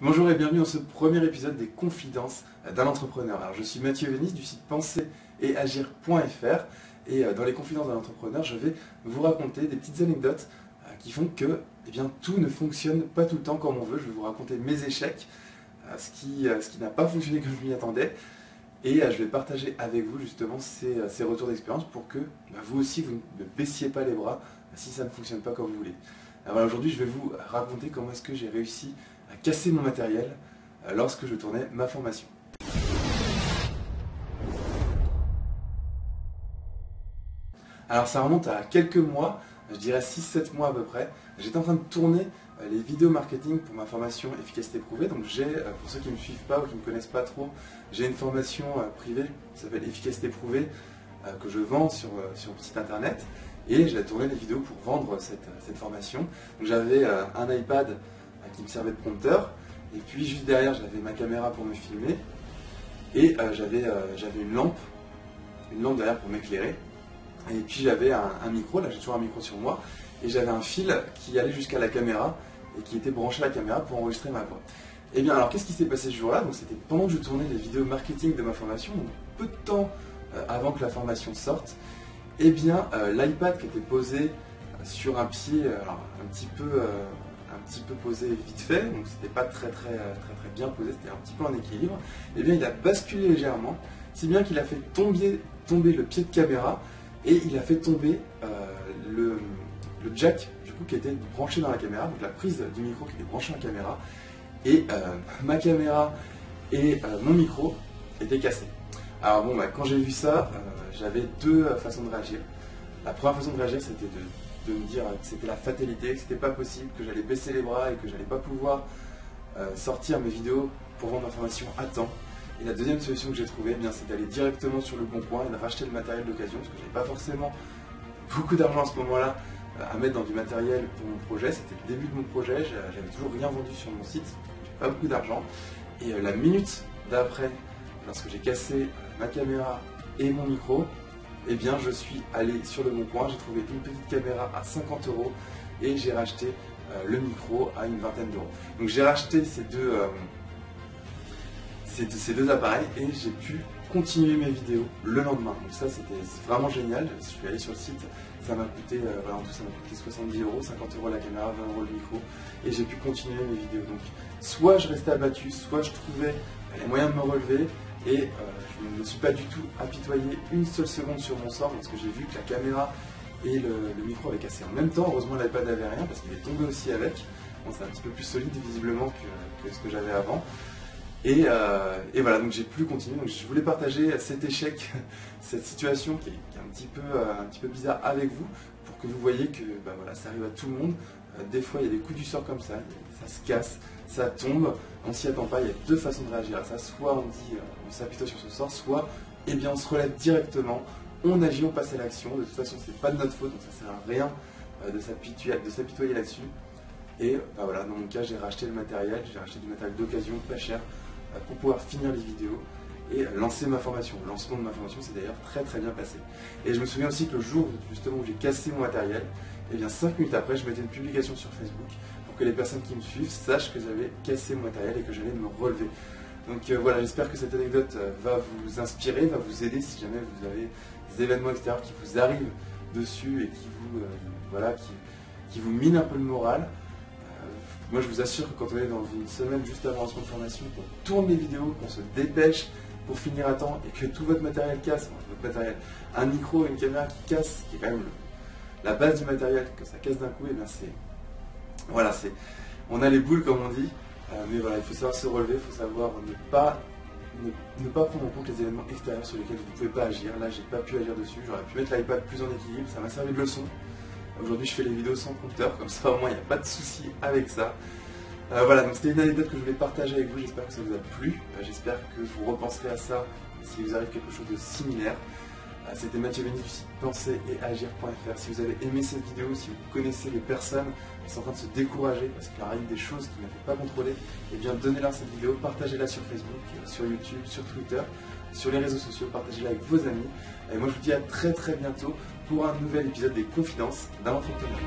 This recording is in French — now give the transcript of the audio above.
Bonjour et bienvenue dans ce premier épisode des Confidences d'un entrepreneur. Alors, je suis Mathieu Vénis du site penser et agir.fr et dans les Confidences d'un entrepreneur, je vais vous raconter des petites anecdotes qui font que tout ne fonctionne pas tout le temps comme on veut. Je vais vous raconter mes échecs, ce qui n'a pas fonctionné comme je m'y attendais et je vais partager avec vous justement ces retours d'expérience pour que vous aussi vous ne baissiez pas les bras si ça ne fonctionne pas comme vous voulez. Alors aujourd'hui, je vais vous raconter comment est-ce que j'ai réussi à casser mon matériel lorsque je tournais ma formation. Alors ça remonte à quelques mois, je dirais 6-7 mois à peu près. J'étais en train de tourner les vidéos marketing pour ma formation Efficacité Prouvée. Donc j'ai, pour ceux qui ne me suivent pas ou qui ne me connaissent pas trop, j'ai une formation privée qui s'appelle Efficacité Prouvée que je vends sur mon site internet. Et j'ai tourné des vidéos pour vendre cette formation. Donc j'avais un iPad qui me servait de prompteur, et puis juste derrière j'avais ma caméra pour me filmer, et j'avais une lampe derrière pour m'éclairer, et puis j'avais un micro, là j'ai toujours un micro sur moi, et j'avais un fil qui allait jusqu'à la caméra, et qui était branché à la caméra pour enregistrer ma voix. Et bien alors qu'est-ce qui s'est passé ce jour-là? Donc c'était pendant que je tournais les vidéos marketing de ma formation, donc peu de temps avant que la formation sorte. Et bien l'iPad qui était posé sur un pied, un petit peu posé vite fait, donc c'était pas très bien posé, c'était un petit peu en équilibre, et bien il a basculé légèrement, si bien qu'il a fait tomber le pied de caméra, et il a fait tomber le jack du coup qui était branché dans la caméra, donc la prise du micro qui était branchée en caméra, et ma caméra et mon micro étaient cassés. Alors bon, quand j'ai vu ça, j'avais deux façons de réagir. La première façon de réagir, c'était de me dire que c'était la fatalité, que c'était pas possible, que j'allais baisser les bras et que j'allais pas pouvoir sortir mes vidéos pour vendre ma formation à temps. Et la deuxième solution que j'ai trouvée, c'est d'aller directement sur le bon coin et de racheter le matériel d'occasion, parce que j'avais pas forcément beaucoup d'argent à ce moment-là à mettre dans du matériel pour mon projet. C'était le début de mon projet, j'avais toujours rien vendu sur mon site, j'avais pas beaucoup d'argent. Et la minute d'après, lorsque j'ai cassé ma caméra et mon micro, je suis allé sur le bon coin, j'ai trouvé une petite caméra à 50 € et j'ai racheté le micro à une vingtaine d'euros. Donc j'ai racheté ces deux appareils et j'ai pu continuer mes vidéos le lendemain. Donc ça c'était vraiment génial, je suis allé sur le site, ça m'a coûté, en tout ça m'a coûté 70 €, 50 € la caméra, 20 € le micro, et j'ai pu continuer mes vidéos. Donc soit je restais abattu, soit je trouvais les moyens de me relever, et je ne me suis pas du tout apitoyé une seule seconde sur mon sort parce que j'ai vu que la caméra et le micro avaient cassé en même temps. Heureusement l'iPad n'avait rien parce qu'il est tombé aussi avec. Bon, c'est un petit peu plus solide visiblement que ce que j'avais avant. Et voilà, donc j'ai pu continuer. Donc je voulais partager cet échec, cette situation qui est un petit peu bizarre avec vous, pour que vous voyez que ça arrive à tout le monde. Des fois il y a des coups du sort comme ça se casse, ça tombe, on s'y attend pas. Il y a deux façons de réagir à ça. Soit on dit on s'apitoie sur son sort, soit on se relève directement, on agit, on passe à l'action. De toute façon c'est pas de notre faute, donc ça sert à rien de s'apitoyer là-dessus. Et voilà, dans mon cas j'ai racheté le matériel, j'ai racheté du matériel d'occasion pas cher pour pouvoir finir les vidéos et lancer ma formation. Le lancement de ma formation s'est d'ailleurs très bien passé. Et je me souviens aussi que le jour justement où j'ai cassé mon matériel, 5 minutes après, je mettais une publication sur Facebook pour que les personnes qui me suivent sachent que j'avais cassé mon matériel et que j'allais me relever. Donc voilà, j'espère que cette anecdote va vous inspirer, va vous aider si jamais vous avez des événements extérieurs qui vous arrivent dessus et qui vous minent un peu le moral. Moi je vous assure que quand on est dans une semaine juste avant un lancement de formation, qu'on tourne les vidéos, qu'on se dépêche pour finir à temps et que tout votre matériel casse, un micro, une caméra qui casse, qui est quand même la base du matériel, que ça casse d'un coup, on a les boules comme on dit, mais voilà, il faut savoir se relever, il faut savoir ne pas prendre en compte les événements extérieurs sur lesquels vous ne pouvez pas agir. Là j'ai pas pu agir dessus, j'aurais pu mettre l'iPad plus en équilibre, ça m'a servi de leçon. Aujourd'hui je fais les vidéos sans prompteur, comme ça au moins il n'y a pas de souci avec ça. Voilà, donc c'était une anecdote que je voulais partager avec vous, j'espère que ça vous a plu, j'espère que vous repenserez à ça si vous arrive quelque chose de similaire. C'était Mathieu Vénis du site penser et agir.fr. Si vous avez aimé cette vidéo, si vous connaissez les personnes qui sont en train de se décourager parce qu'il arrive des choses qu'ils ne peuvent pas contrôler, donnez-leur cette vidéo, partagez-la sur Facebook, sur YouTube, sur Twitter, sur les réseaux sociaux, partagez-la avec vos amis. Et moi je vous dis à très bientôt pour un nouvel épisode des Confidences d'un entrepreneur.